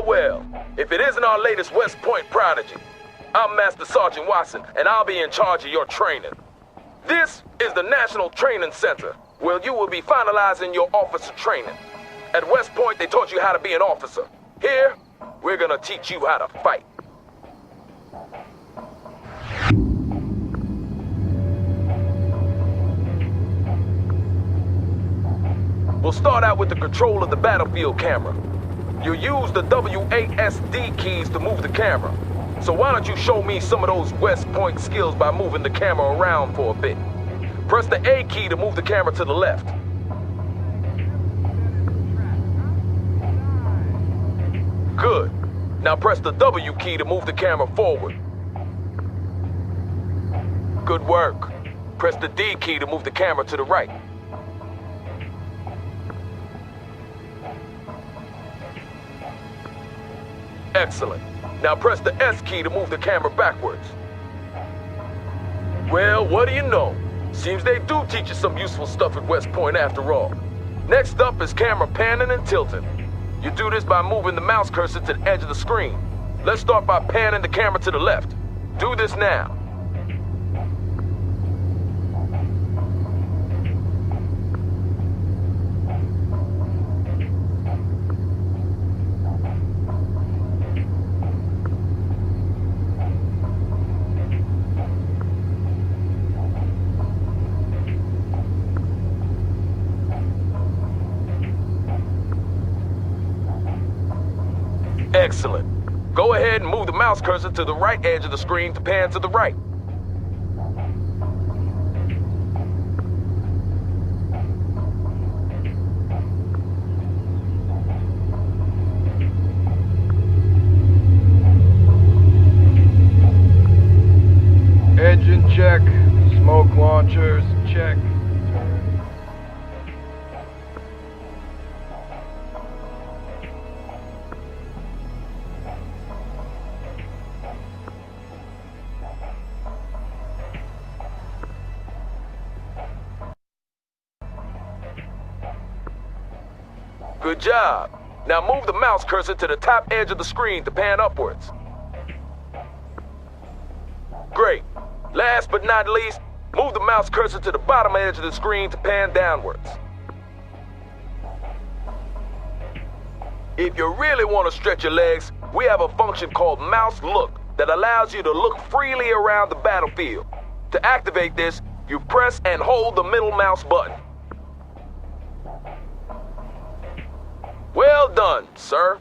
Well, if it isn't our latest West Point prodigy, I'm Master Sergeant Watson, and I'll be in charge of your training. This is the National Training Center, where you will be finalizing your officer training. At West Point, they taught you how to be an officer. Here, we're gonna teach you how to fight. We'll start out with the control of the battlefield camera. You use the WASD keys to move the camera. So why don't you show me some of those West Point skills by moving the camera around for a bit. Press the A key to move the camera to the left. Good. Now press the W key to move the camera forward. Good work. Press the D key to move the camera to the right. Excellent. Now press the S key to move the camera backwards. Well, what do you know? Seems they do teach you some useful stuff at West Point after all. Next up is camera panning and tilting. You do this by moving the mouse cursor to the edge of the screen. Let's start by panning the camera to the left. Do this now. Excellent. Go ahead and move the mouse cursor to the right edge of the screen to pan to the right. Engine check. Smoke launchers check. Good job. Now move the mouse cursor to the top edge of the screen to pan upwards. Great. Last but not least, move the mouse cursor to the bottom edge of the screen to pan downwards. If you really want to stretch your legs, we have a function called Mouse Look that allows you to look freely around the battlefield. To activate this, you press and hold the middle mouse button. Well done, sir.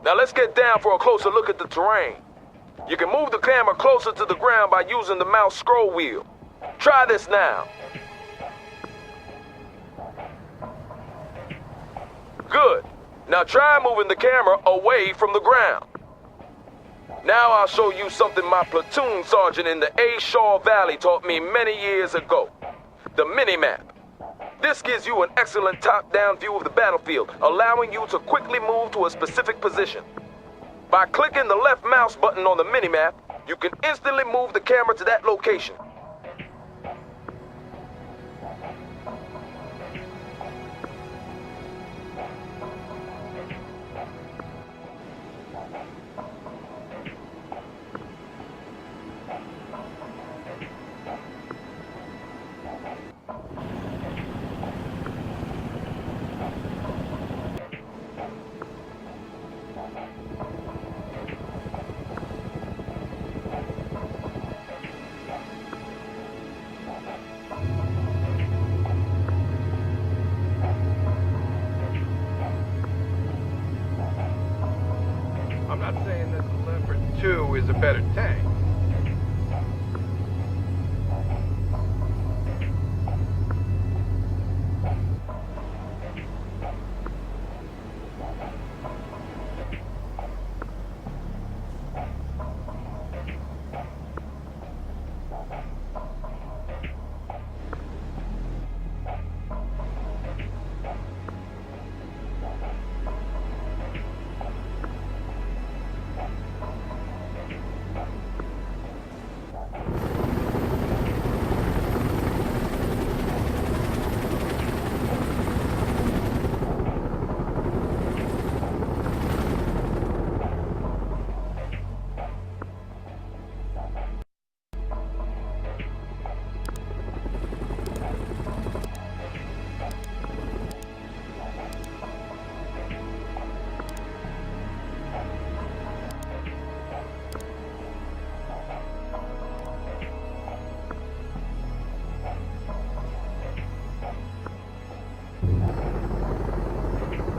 Now let's get down for a closer look at the terrain. You can move the camera closer to the ground by using the mouse scroll wheel. Try this now. Good. Now try moving the camera away from the ground. Now I'll show you something my platoon sergeant in the A. Shaw Valley taught me many years ago. The mini-map. This gives you an excellent top-down view of the battlefield, allowing you to quickly move to a specific position. By clicking the left mouse button on the minimap, you can instantly move the camera to that location. 2 is a better tank.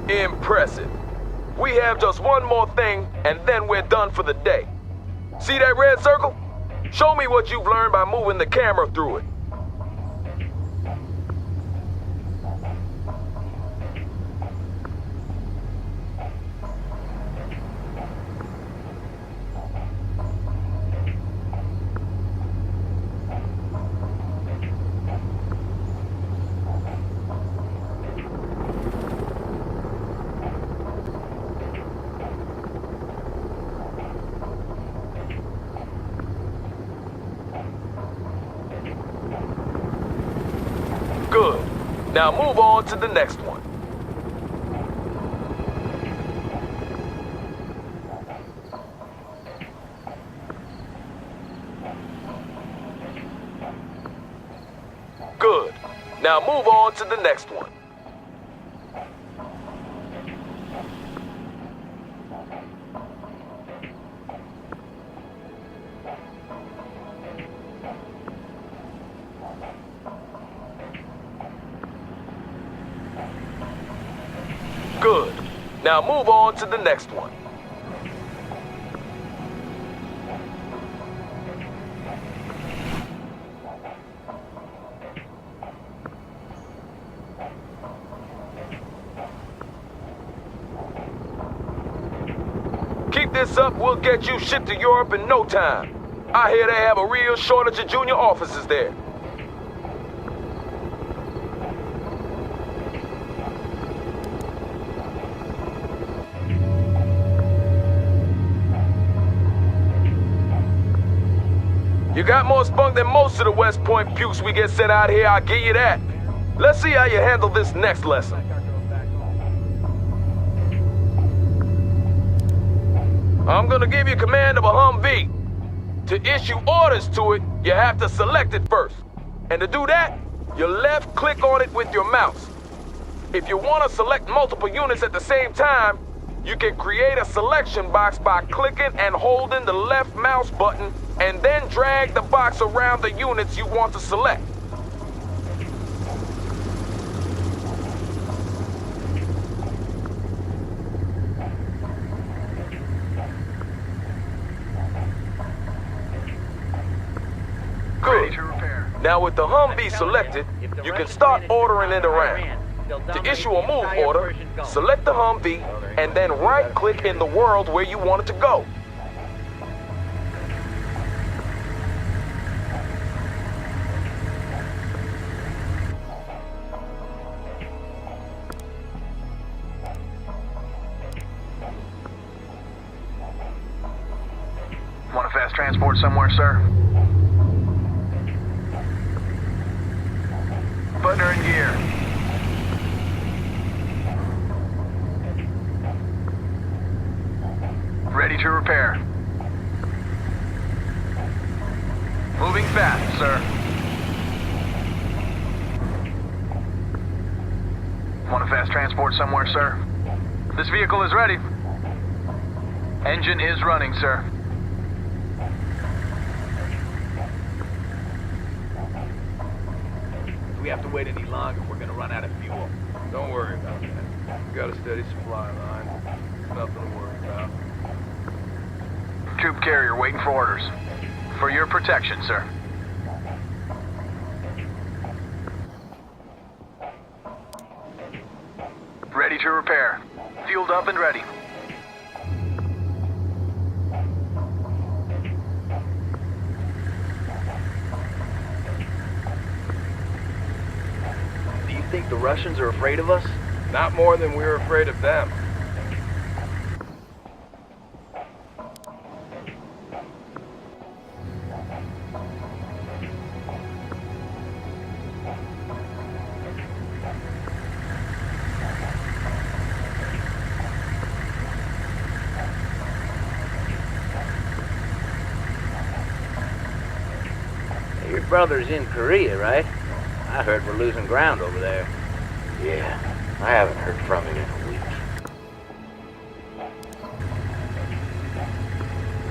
Impressive. We have just one more thing, and then we're done for the day. See that red circle? Show me what you've learned by moving the camera through it. Good. Now move on to the next one. Good. Now move on to the next one. Good. Now move on to the next one. Keep this up, we'll get you shipped to Europe in no time. I hear they have a real shortage of junior officers there. You got more spunk than most of the West Point pukes we get sent out here, I'll give you that. Let's see how you handle this next lesson. I'm gonna give you command of a Humvee. To issue orders to it, you have to select it first. And to do that, you left click on it with your mouse. If you want to select multiple units at the same time, you can create a selection box by clicking and holding the left mouse button and then drag the box around the units you want to select. Good. Now with the Humvee selected, you can start ordering it around. To issue a move order, select the Humvee and then right-click in the world where you want it to go. Want a fast transport somewhere, sir? Butler in gear. Ready to repair. Moving fast, sir. Want a fast transport somewhere, sir? This vehicle is ready. Engine is running, sir. If we have to wait any longer, we're gonna run out of fuel. Don't worry about that. We've got a steady supply line. Nothing to worry about. Troop carrier waiting for orders. For your protection, sir. Ready to repair. Fueled up and ready. Do you think the Russians are afraid of us? Not more than we're afraid of them. Your brother's in Korea, right? I heard we're losing ground over there. Yeah, I haven't heard from him in a week.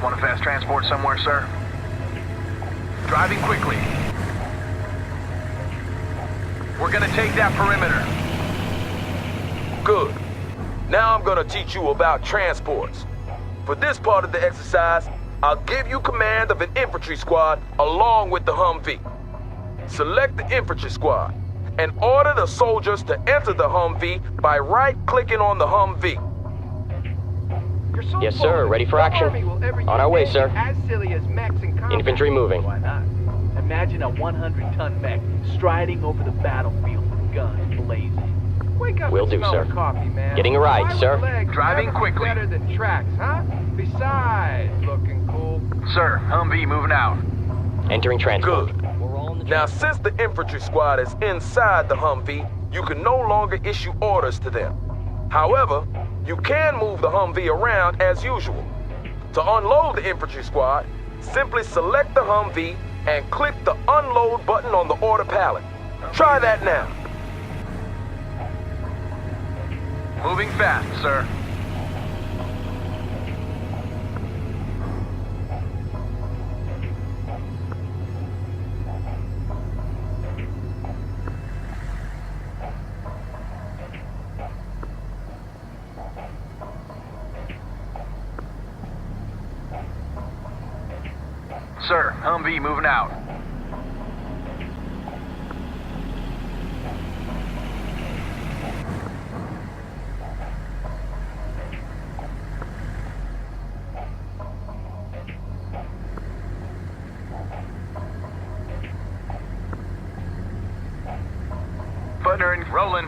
Want a fast transport somewhere, sir? Driving quickly. We're gonna take that perimeter. Good. Now I'm gonna teach you about transports. For this part of the exercise, I'll give you command of an infantry squad along with the Humvee. Select the infantry squad and order the soldiers to enter the Humvee by right-clicking on the Humvee. Yes, sir. Ready for action. On our way, sir. As silly as mechs in combat. Infantry moving. Why not? Imagine a 100-ton mech striding over the battlefield with guns blazing. Wake up Will and do, smell sir. the coffee, man. Getting a ride, Why would sir. legs Driving never be quickly. Better than tracks, huh? Besides, looking cool. Sir, Humvee moving out. Entering transport. Good. We're all in the Now, since the infantry squad is inside the Humvee, you can no longer issue orders to them. However, you can move the Humvee around as usual. To unload the infantry squad, simply select the Humvee and click the unload button on the order pallet. Try that now. Moving fast, sir. Sir, Humvee moving out. Buttering, rolling.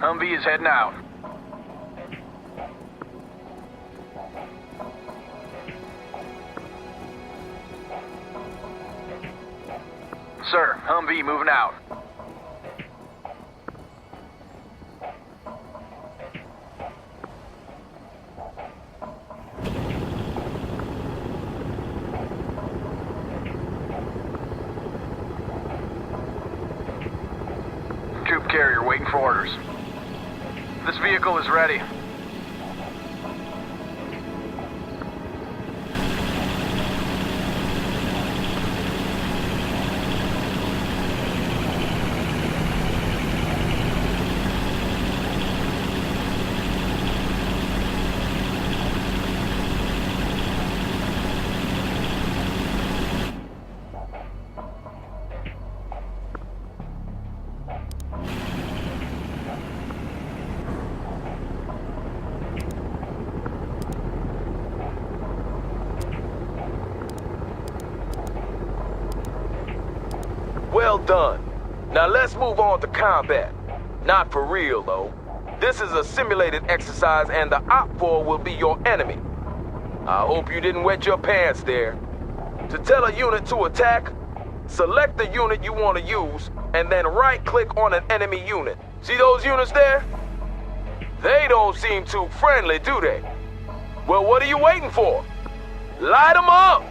Humvee is heading out. Sir, Humvee moving out. Troop carrier waiting for orders. This vehicle is ready. Well done. Now let's move on to combat. Not for real, though. This is a simulated exercise and the OPFOR will be your enemy. I hope you didn't wet your pants there. To tell a unit to attack, select the unit you want to use, and then right-click on an enemy unit. See those units there? They don't seem too friendly, do they? Well, what are you waiting for? Light them up!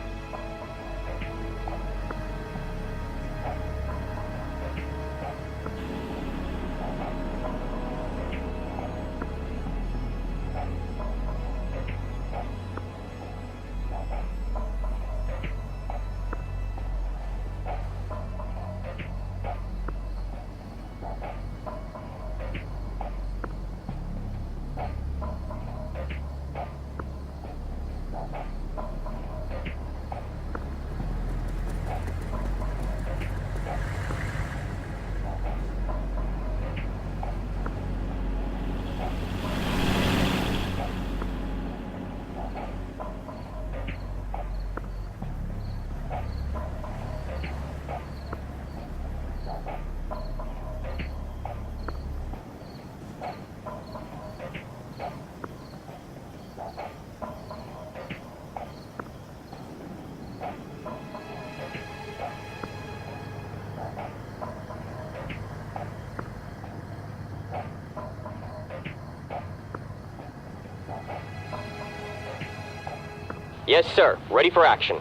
Yes, sir. Ready for action.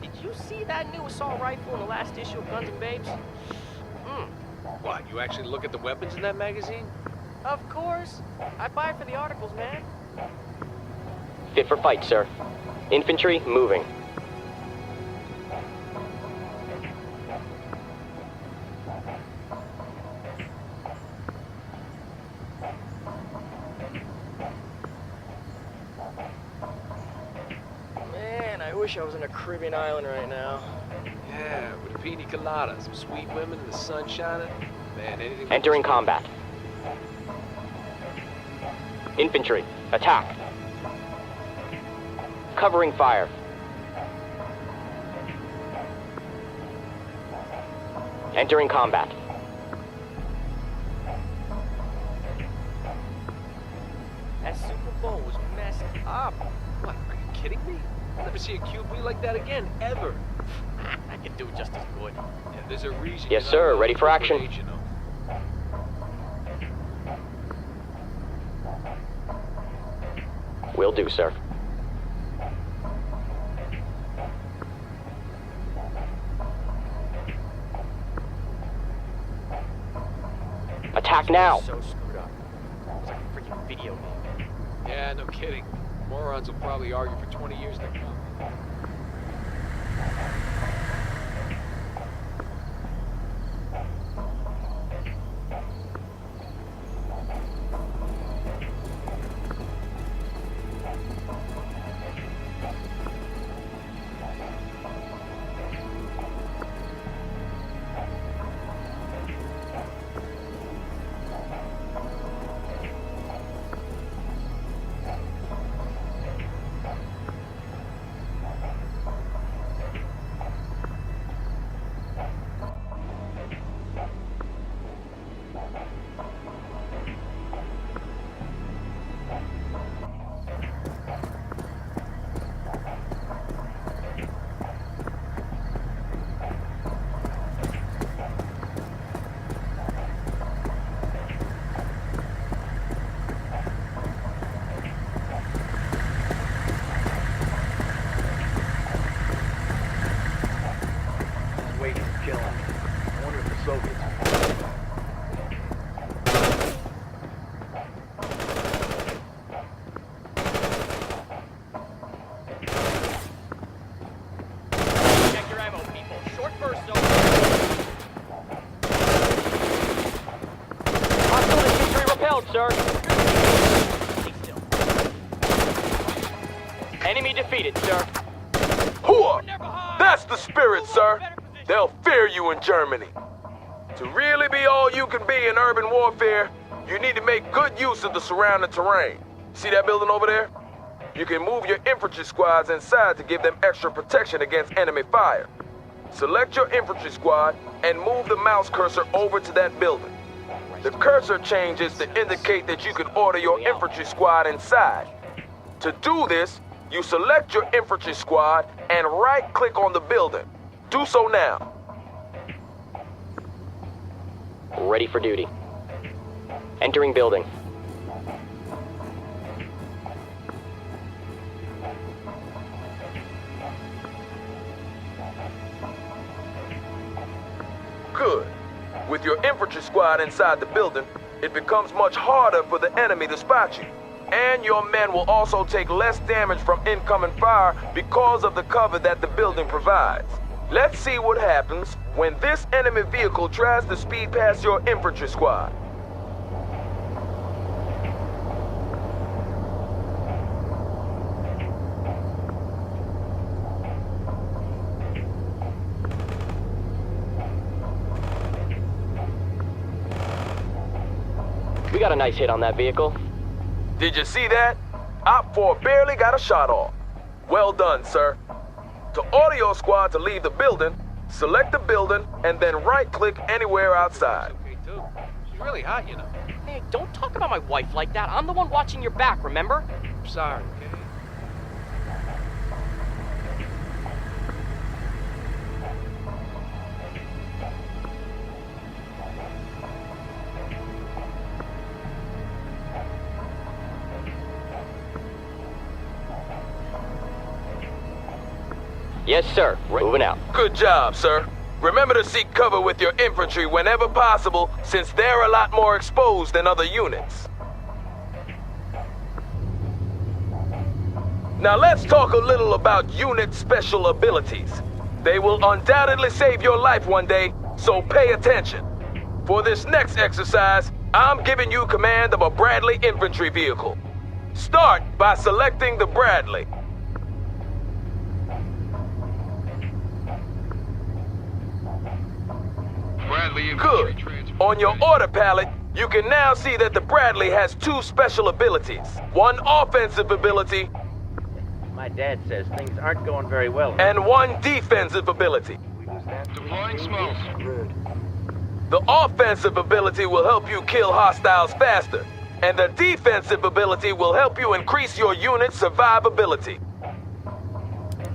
Did you see that new assault rifle in the last issue of Guns and Babes? What, you actually look at the weapons in that magazine? Of course. I buy it for the articles, man. Fit for fight, sir. Infantry, moving. Man, I wish I was in a Caribbean island right now. Yeah, with a pina colada, some sweet women, and the sun shining. Man, anything... Entering combat. Infantry, attack. Covering fire. Entering combat. That Super Bowl was messed up. What, are you kidding me? I'll never see a QB like that again, ever. I could do just as good. Yeah, there's a reason... Yes, you're sir. not Ready for allowed to action. parade, you know. Will do, sir. Attack now! So screwed up. It was like a freaking video game. Yeah, no kidding. Morons will probably argue for 20 years to come. Wait, he's killing. I wonder if the Soviets... Check your ammo, people. Short burst zone. Hostile infantry repelled, sir. Stay still. Enemy defeated, sir. Hooah! That's the spirit, sir. They'll fear you in Germany. To really be all you can be in urban warfare, you need to make good use of the surrounding terrain. See that building over there? You can move your infantry squads inside to give them extra protection against enemy fire. Select your infantry squad and move the mouse cursor over to that building. The cursor changes to indicate that you can order your infantry squad inside. To do this, You select your infantry squad and right-click on the building. Do so now. Ready for duty. Entering building. Good. With your infantry squad inside the building, it becomes much harder for the enemy to spot you. And your men will also take less damage from incoming fire because of the cover that the building provides. Let's see what happens when this enemy vehicle tries to speed past your infantry squad. We got a nice hit on that vehicle. Did you see that? Op 4 barely got a shot off. Well done, sir. To order your squad to leave the building, select the building and then right-click anywhere outside. Okay, too. She's really hot, you know. Hey, don't talk about my wife like that. I'm the one watching your back, remember? I'm sorry, okay? Yes, sir. Moving out. Good job, sir. Remember to seek cover with your infantry whenever possible, since they're a lot more exposed than other units. Now let's talk a little about unit special abilities. They will undoubtedly save your life one day, so pay attention. For this next exercise, I'm giving you command of a Bradley infantry vehicle. Start by selecting the Bradley. Good. On your order palette, you can now see that the Bradley has two special abilities. One offensive ability My dad says things aren't going very well. and one defensive ability. Deploying smoke. The offensive ability will help you kill hostiles faster, and the defensive ability will help you increase your unit's survivability.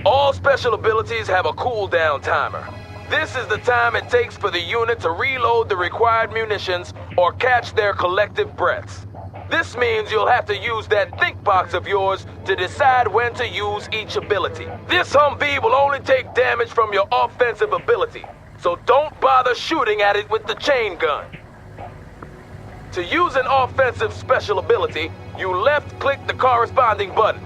All special abilities have a cooldown timer. This is the time it takes for the unit to reload the required munitions or catch their collective breaths. This means you'll have to use that think box of yours to decide when to use each ability. This Humvee will only take damage from your offensive ability, so don't bother shooting at it with the chain gun. To use an offensive special ability, you left-click the corresponding button.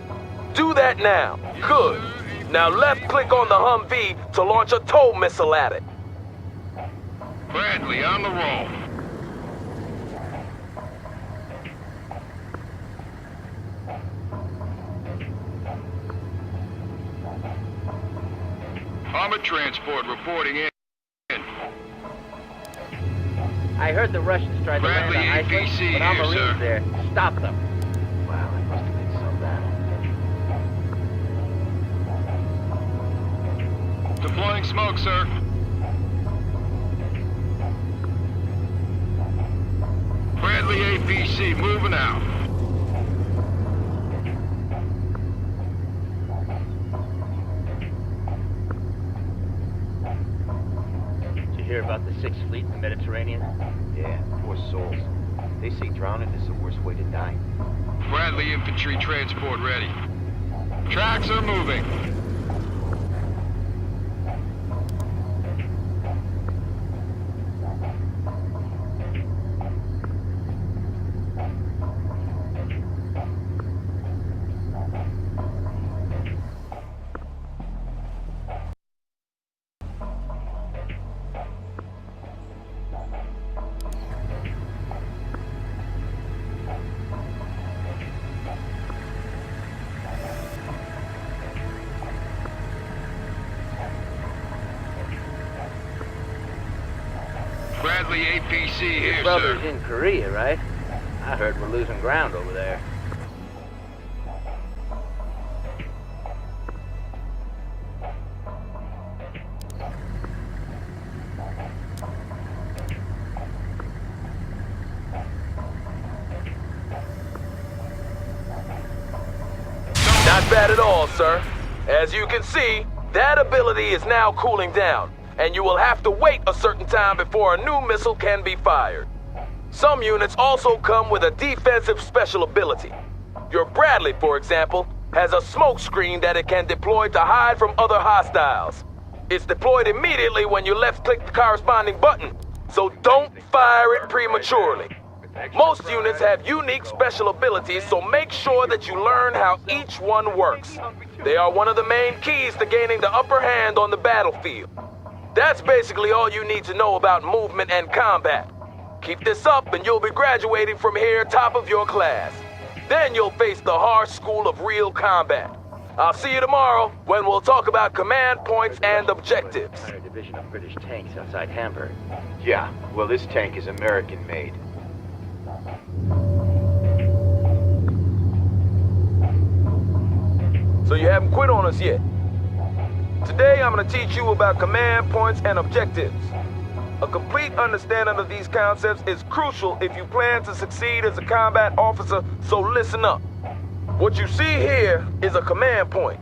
Do that now. Good. Now left-click on the Humvee to launch a tow missile at it. Bradley on the roll. Armored transport reporting in. I heard the Russians tried to land Bradley on Iceland, APC but our here, Marines sir. there stopped them. Wow, it must have been so bad. Deploying smoke, sir. Bradley APC moving out. Did you hear about the Sixth Fleet in the Mediterranean? Yeah, poor souls. They say drowning is the worst way to die. Bradley infantry transport ready. Tracks are moving. Bradley APC here, Your brother's sir. in Korea, right? I heard we're losing ground over there. Not bad at all, sir. As you can see, that ability is now cooling down, and you will have to wait a certain time before a new missile can be fired. Some units also come with a defensive special ability. Your Bradley, for example, has a smoke screen that it can deploy to hide from other hostiles. It's deployed immediately when you left-click the corresponding button, so don't fire it prematurely. Most units have unique special abilities, so make sure that you learn how each one works. They are one of the main keys to gaining the upper hand on the battlefield. That's basically all you need to know about movement and combat. Keep this up and you'll be graduating from here top of your class. Then you'll face the harsh school of real combat. I'll see you tomorrow when we'll talk about command points and objectives. Entire division of British tanks outside Hamburg. Yeah, well, this tank is American-made. So you haven't quit on us yet. Today I'm going to teach you about command points and objectives. A complete understanding of these concepts is crucial if you plan to succeed as a combat officer, so listen up. What you see here is a command point.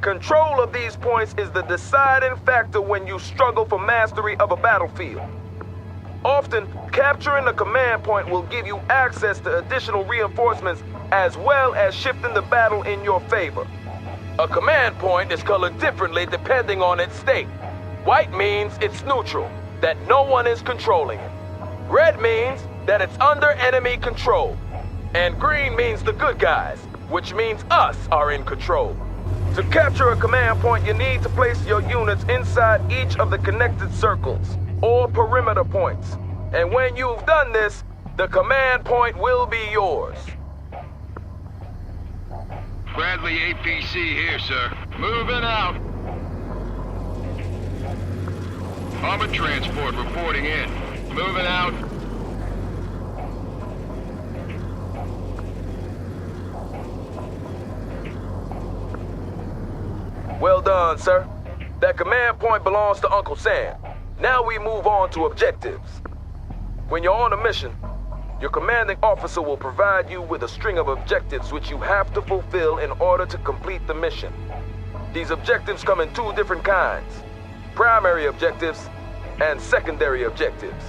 Control of these points is the deciding factor when you struggle for mastery of a battlefield. Often, capturing a command point will give you access to additional reinforcements as well as shifting the battle in your favor. A command point is colored differently depending on its state. White means it's neutral, that no one is controlling it. Red means that it's under enemy control. And green means the good guys, which means us are in control. To capture a command point, you need to place your units inside each of the connected circles, or perimeter points. And when you've done this, the command point will be yours. Bradley APC here, sir. Moving out. Armored transport reporting in. Moving out. Well done, sir. That command point belongs to Uncle Sam. Now we move on to objectives. When you're on a mission, your commanding officer will provide you with a string of objectives which you have to fulfill in order to complete the mission. These objectives come in two different kinds: primary objectives and secondary objectives.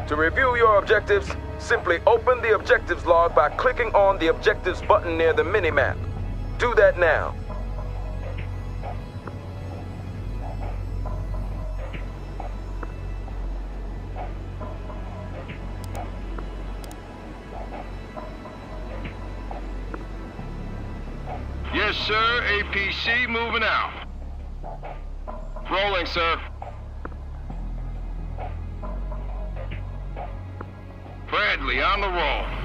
To review your objectives, simply open the objectives log by clicking on the objectives button near the minimap. Do that now. Yes, sir. APC moving out. Rolling, sir. Bradley on the roll.